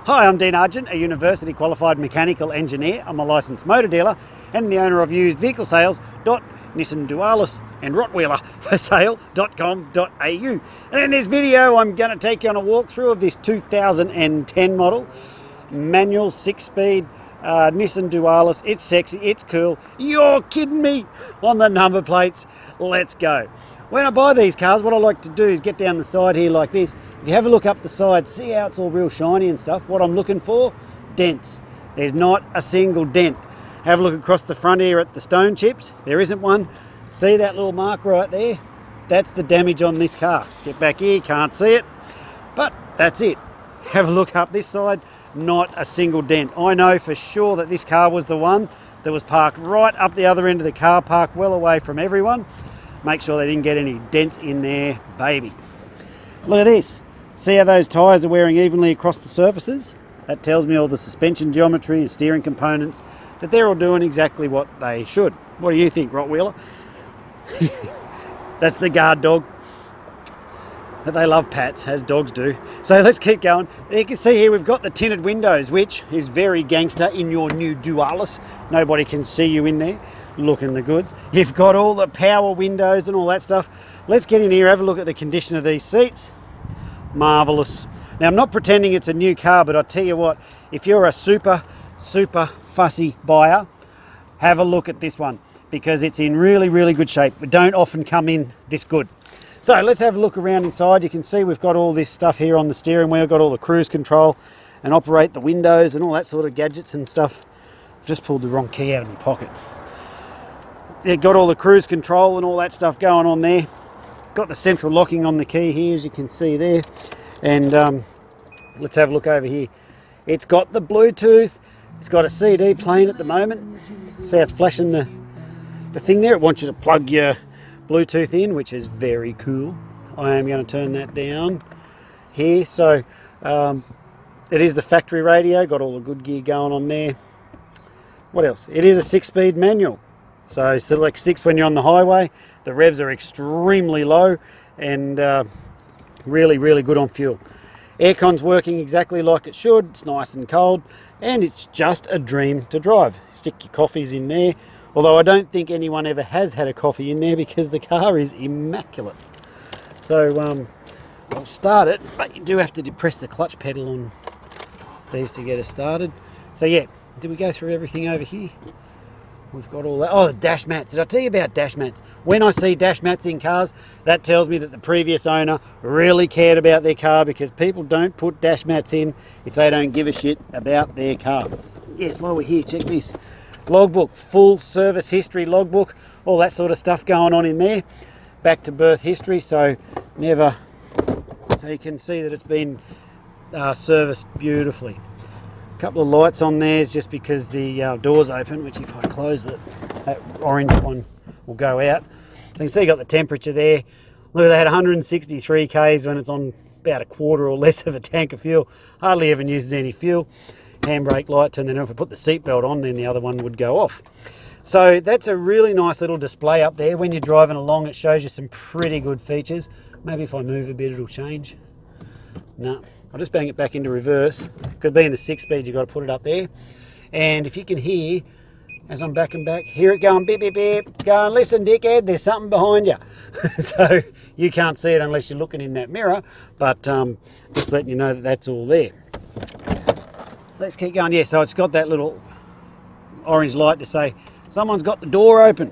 Hi, I'm Dean Argent, a university qualified mechanical engineer. I'm a licensed motor dealer and the owner of usedvehiclesales.Nissan Dualis and Rottweiler for sale.com.au. And in this video, I'm going to take you on a walkthrough of this 2010 model manual 6-speed Nissan Dualis. It's sexy, it's cool. You're kidding me on the number plates. Let's go. When I buy these cars, what I like to do is get down the side here like this. If you have a look up the side, see how it's all real shiny and stuff. What I'm looking for, dents. There's not a single dent. Have a look across the front here at the stone chips. There isn't one. See that little mark right there? That's the damage on this car. Get back here, can't see it, but that's it. Have a look up this side, not a single dent. I know for sure that this car was the one that was parked right up the other end of the car park, well away from everyone. Make sure they didn't get any dents in there, baby. Look at this. See how those tyres are wearing evenly across the surfaces? That tells me all the suspension geometry and steering components, that they're all doing exactly what they should. What do you think, Rottweiler? That's the guard dog. But they love pats, as dogs do. So let's keep going. You can see here we've got the tinted windows, which is very gangster in your new Dualis. Nobody can see you in there. Looking the goods. You've got all the power windows and all that stuff. Let's get in here, have a look at the condition of these seats. Marvelous. Now, I'm not pretending it's a new car, but I tell you what, if you're a super fussy buyer, have a look at this one because it's in really good shape. We don't often come in this good. So let's have a look around inside. You can see we've got all this stuff here on the steering wheel, got all the cruise control and operate the windows and all that sort of gadgets and stuff. I've just pulled the wrong key out of my pocket. Yeah, got all the cruise control and all that stuff going on there. Got the central locking on the key here, as you can see there. And let's have a look over here. It's got the Bluetooth. It's got a CD playing at the moment. See how it's flashing the thing there? It wants you to plug your Bluetooth in, which is very cool. I am going to turn that down here. So it is the factory radio. Got all the good gear going on there. What else? It is a 6-speed manual. So select 6 when you're on the highway. The revs are extremely low and really good on fuel. Aircon's working exactly like it should. It's nice and cold and it's just a dream to drive. Stick your coffees in there. Although I don't think anyone ever has had a coffee in there because the car is immaculate. So I'll start it, but you do have to depress the clutch pedal on these to get it started. So yeah, did we go through everything over here? We've got all that. Oh, the dash mats. Did I tell you about dash mats? When I see dash mats in cars, that tells me that the previous owner really cared about their car because people don't put dash mats in if they don't give a shit about their car. Yes, while we're here, check this. Logbook, full service history logbook, all that sort of stuff going on in there. Back to birth history, so never, so you can see that it's been serviced beautifully. Couple of lights on there is just because the door's open, which if I close it, that orange one will go out. So you can see you got the temperature there. Look at that, 163 k's when it's on about a quarter or less of a tank of fuel. Hardly ever uses any fuel. Handbrake light, turn that on. If I put the seatbelt on, then the other one would go off. So that's a really nice little display up there. When you're driving along, it shows you some pretty good features. Maybe if I move a bit, it'll change. No. I'll just bang it back into reverse. Because being the 6-speed, you've got to put it up there. And if you can hear, as I'm backing back, hear it going beep, beep, beep, going, listen, dickhead, there's something behind you. So you can't see it unless you're looking in that mirror, but just letting you know that that's all there. Let's keep going. Yeah, so it's got that little orange light to say, someone's got the door open.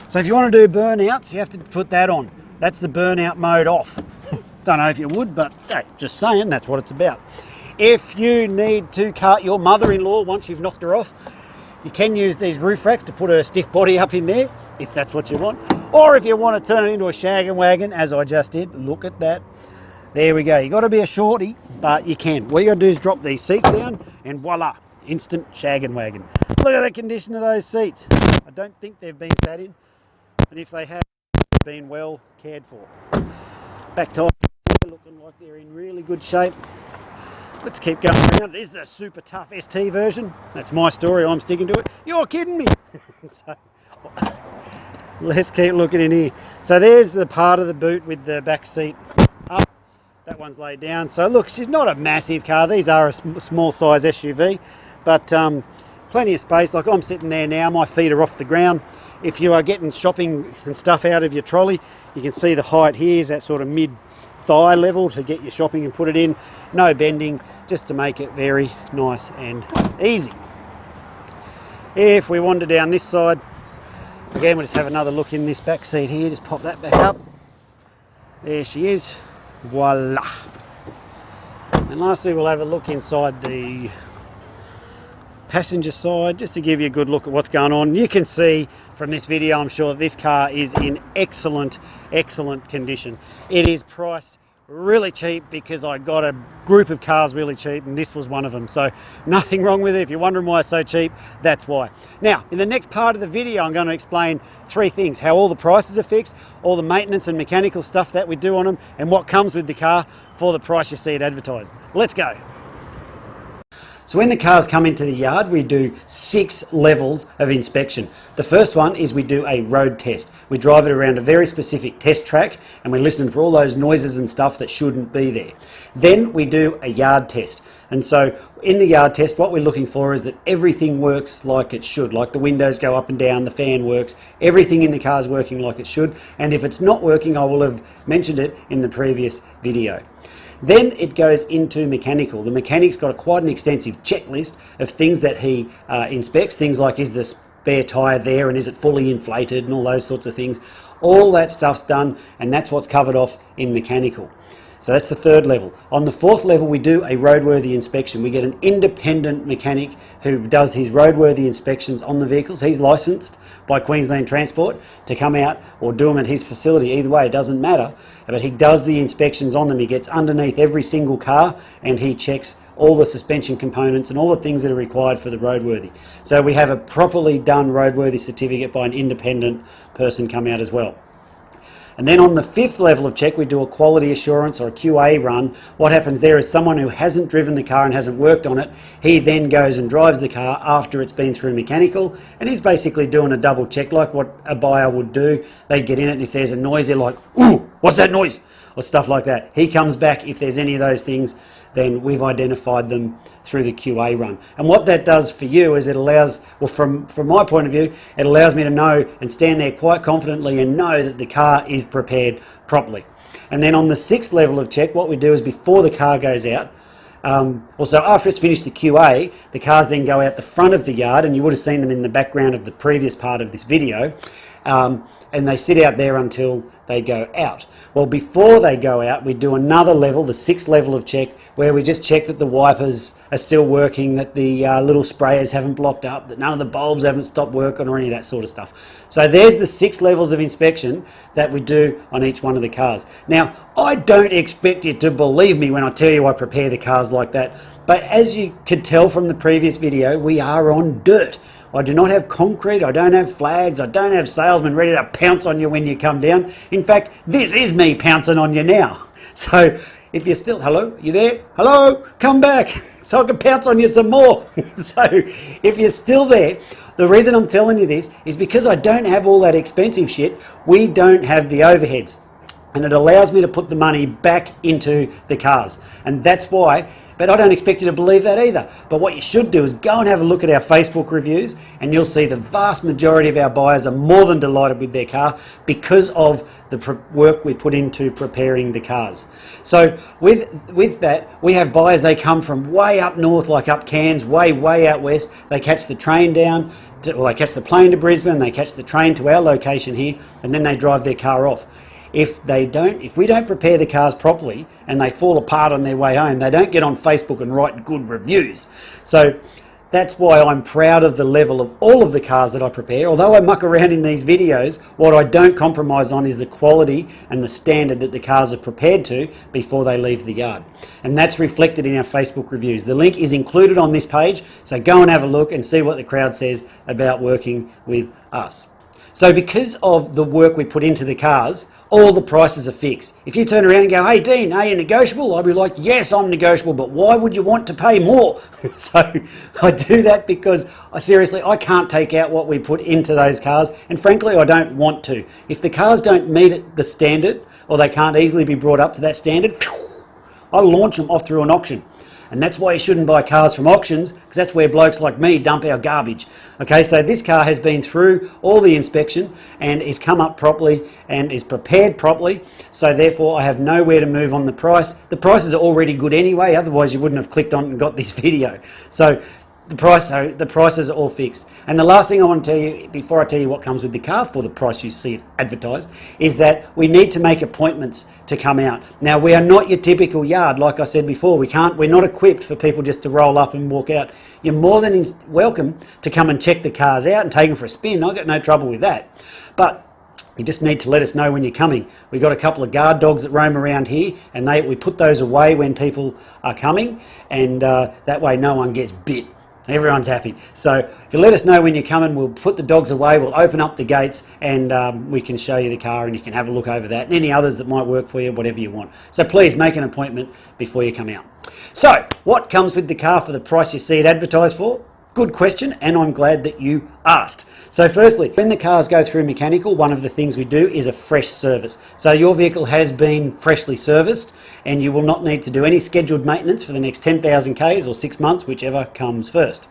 So if you want to do burnouts, you have to put that on. That's the burnout mode off. Don't know if you would, but hey, just saying, that's what it's about. If you need to cart your mother-in-law once you've knocked her off, you can use these roof racks to put her stiff body up in there, if that's what you want. Or if you want to turn it into a shag and wagon, as I just did, look at that. There we go. You got to be a shorty, but you can. What you got to do is drop these seats down, and voila, instant shag and wagon. Look at the condition of those seats. I don't think they've been sat in, and if they have, they've been well cared for. Back tires looking like they're in really good shape. Let's keep going around. It is the super tough ST version. That's my story. I'm sticking to it. You're kidding me. So, let's keep looking in here. So there's the part of the boot with the back seat up. That one's laid down. So look, she's not a massive car. These are a small size SUV, but plenty of space. Like I'm sitting there now, my feet are off the ground. If you are getting shopping and stuff out of your trolley, you can see the height here is that sort of mid thigh level to get your shopping and put it in. No bending, just to make it very nice and easy. If we wander down this side, again, we'll just have another look in this back seat here. Just pop that back up. There she is. Voila. And lastly, we'll have a look inside the passenger side, just to give you a good look at what's going on. You can see from this video, I'm sure, that this car is in excellent condition. It is priced really cheap because I got a group of cars really cheap, and this was one of them. So nothing wrong with it. If you're wondering why it's so cheap, that's why. Now, in the next part of the video, I'm going to explain three things: how all the prices are fixed, all the maintenance and mechanical stuff that we do on them, and what comes with the car for the price you see it advertised. Let's go. So when the cars come into the yard, we do 6 levels of inspection. The first one is we do a road test. We drive it around a very specific test track and we listen for all those noises and stuff that shouldn't be there. Then we do a yard test. And so in the yard test, what we're looking for is that everything works like it should. Like the windows go up and down, the fan works, everything in the car is working like it should. And if it's not working, I will have mentioned it in the previous video. Then it goes into mechanical. The mechanic's got quite an extensive checklist of things that he inspects. Things like, is the spare tyre there and is it fully inflated, and all those sorts of things. All that stuff's done, and that's what's covered off in mechanical. So that's the third level. On the fourth level, we do a roadworthy inspection. We get an independent mechanic who does his roadworthy inspections on the vehicles. He's licensed by Queensland Transport to come out or do them at his facility. Either way, it doesn't matter. But he does the inspections on them. He gets underneath every single car and he checks all the suspension components and all the things that are required for the roadworthy. So we have a properly done roadworthy certificate by an independent person come out as well. And then on the fifth level of check, we do a quality assurance or a QA run. What happens there is someone who hasn't driven the car and hasn't worked on it, he then goes and drives the car after it's been through mechanical, and he's basically doing a double check like what a buyer would do. They'd get in it, and if there's a noise, they're like, "Ooh, what's that noise?" or stuff like that. He comes back, if there's any of those things, then we've identified them through the QA run. And what that does for you is it allows, well, from my point of view, it allows me to know and stand there quite confidently and know that the car is prepared properly. And then on the sixth level of check, what we do is before the car goes out, also after it's finished the QA, the cars then go out the front of the yard, and you would have seen them in the background of the previous part of this video, and they sit out there until they go out. Well, before they go out, we do another level, the sixth level of check, where we just check that the wipers are still working, that the little sprayers haven't blocked up, that none of the bulbs haven't stopped working or any of that sort of stuff. So there's the 6 levels of inspection that we do on each one of the cars. Now, I don't expect you to believe me when I tell you I prepare the cars like that, but as you could tell from the previous video, we are on dirt. I do not have concrete, I don't have flags, I don't have salesmen ready to pounce on you when you come down. In fact, this is me pouncing on you now. So if you're still, hello, you there? Hello, come back so I can pounce on you some more. So if you're still there, the reason I'm telling you this is because I don't have all that expensive shit. We don't have the overheads, and it allows me to put the money back into the cars, and that's why. But I don't expect you to believe that either. But what you should do is go and have a look at our Facebook reviews, and you'll see the vast majority of our buyers are more than delighted with their car because of the work we put into preparing the cars. So with that, we have buyers, they come from way up north, like up Cairns, way out west. They catch the train down, or they catch the plane to Brisbane, they catch the train to our location here, and then they drive their car off. If we don't prepare the cars properly and they fall apart on their way home, they don't get on Facebook and write good reviews. So that's why I'm proud of the level of all of the cars that I prepare. Although I muck around in these videos, what I don't compromise on is the quality and the standard that the cars are prepared to before they leave the yard. And that's reflected in our Facebook reviews. The link is included on this page, so go and have a look and see what the crowd says about working with us. So because of the work we put into the cars, all the prices are fixed. If you turn around and go, "Hey Dean, are you negotiable?" I'll be like, "Yes, I'm negotiable, but why would you want to pay more?" So I do that because I can't take out what we put into those cars, and frankly I don't want to. If the cars don't meet the standard, or they can't easily be brought up to that standard, I launch them off through an auction. And that's why you shouldn't buy cars from auctions, because that's where blokes like me dump our garbage. Okay, so this car has been through all the inspection and is come up properly and is prepared properly. So therefore I have nowhere to move on the price. The prices are already good anyway, otherwise you wouldn't have clicked on and got this video. So the prices are all fixed. And the last thing I want to tell you, before I tell you what comes with the car for the price you see it advertised, is that we need to make appointments to come out. Now, we are not your typical yard, like I said before. We're not equipped for people just to roll up and walk out. You're more than welcome to come and check the cars out and take them for a spin. I've got no trouble with that. But you just need to let us know when you're coming. We've got a couple of guard dogs that roam around here, and we put those away when people are coming, and that way no one gets bit. Everyone's happy. So if you let us know when you're coming, we'll put the dogs away, we'll open up the gates, and we can show you the car and you can have a look over that and any others that might work for you, whatever you want. So please make an appointment before you come out. So what comes with the car for the price you see it advertised for? Good question, and I'm glad that you asked. So firstly, when the cars go through mechanical, one of the things we do is a fresh service. So your vehicle has been freshly serviced and you will not need to do any scheduled maintenance for the next 10,000 Ks or 6 months, whichever comes first.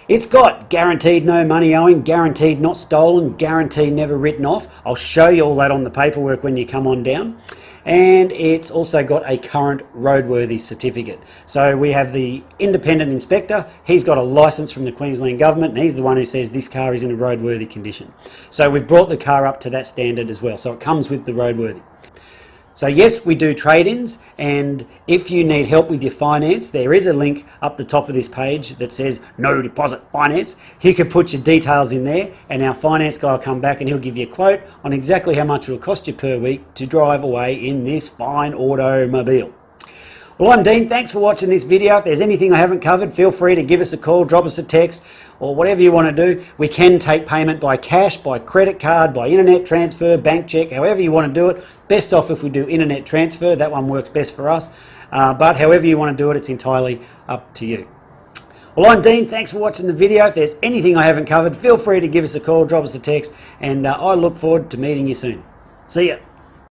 It's got guaranteed no money owing, guaranteed not stolen, guaranteed never written off. I'll show you all that on the paperwork when you come on down. And it's also got a current roadworthy certificate. So we have the independent inspector. He's got a license from the Queensland government, and he's the one who says this car is in a roadworthy condition. So we've brought the car up to that standard as well. So it comes with the roadworthy. So yes, we do trade-ins, and if you need help with your finance, there is a link up the top of this page that says no deposit finance. You can put your details in there and our finance guy will come back and he'll give you a quote on exactly how much it will cost you per week to drive away in this fine automobile. Well, I'm Dean. Thanks for watching this video. If there's anything I haven't covered, feel free to give us a call, drop us a text, or whatever you want to do. We can take payment by cash, by credit card, by internet transfer, bank check, however you want to do it. Best off if we do internet transfer. That one works best for us. But however you want to do it, it's entirely up to you. Well, I'm Dean. Thanks for watching the video. If there's anything I haven't covered, feel free to give us a call, drop us a text, and I look forward to meeting you soon. See ya.